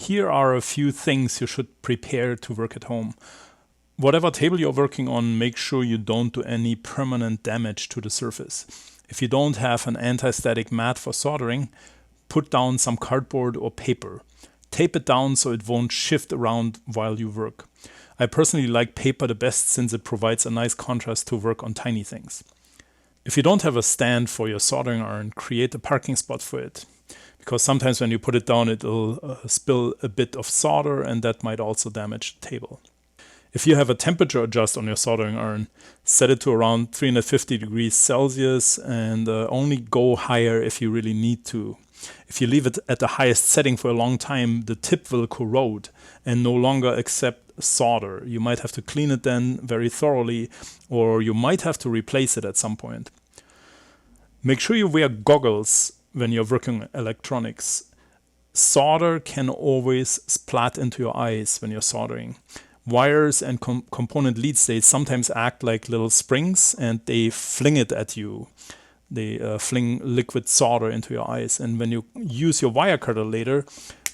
Here are a few things you should prepare to work at home. Whatever table you're working on, make sure you don't do any permanent damage to the surface. If you don't have an anti-static mat for soldering, put down some cardboard or paper. Tape it down so it won't shift around while you work. I personally like paper the best since it provides a nice contrast to work on tiny things. If you don't have a stand for your soldering iron, create a parking spot for it. Because sometimes when you put it down, it'll spill a bit of solder and that might also damage the table. If you have a temperature adjust on your soldering iron, set it to around 350 degrees Celsius and only go higher if you really need to. If you leave it at the highest setting for a long time, the tip will corrode and no longer accept solder. You might have to clean it then very thoroughly, or you might have to replace it at some point. Make sure you wear goggles when you're working on electronics. Solder can always splat into your eyes when you're soldering. Wires and component lead states sometimes act like little springs and they fling it at you. They fling liquid solder into your eyes. And when you use your wire cutter later,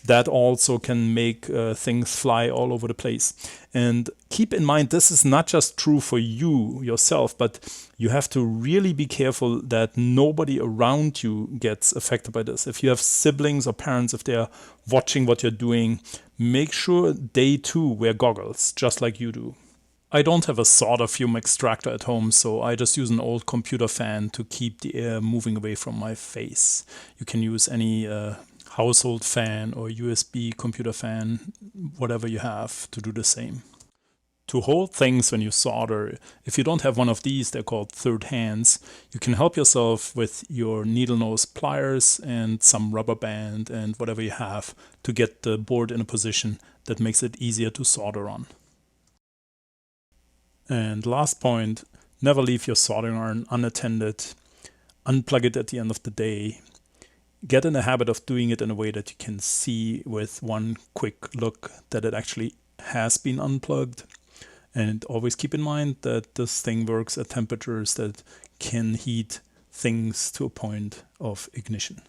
that also can make things fly all over the place. And keep in mind, this is not just true for you yourself, but you have to really be careful that nobody around you gets affected by this. If you have siblings or parents, if they're watching what you're doing, make sure they too wear goggles, just like you do. I don't have a solder fume extractor at home, so I just use an old computer fan to keep the air moving away from my face. You can use any household fan or USB computer fan, whatever you have, to do the same. To hold things when you solder, if you don't have one of these, they're called third hands, you can help yourself with your needle nose pliers and some rubber band and whatever you have to get the board in a position that makes it easier to solder on. And last point, never leave your soldering iron unattended. Unplug it at the end of the day. Get in the habit of doing it in a way that you can see with one quick look that it actually has been unplugged. And always keep in mind that this thing works at temperatures that can heat things to a point of ignition.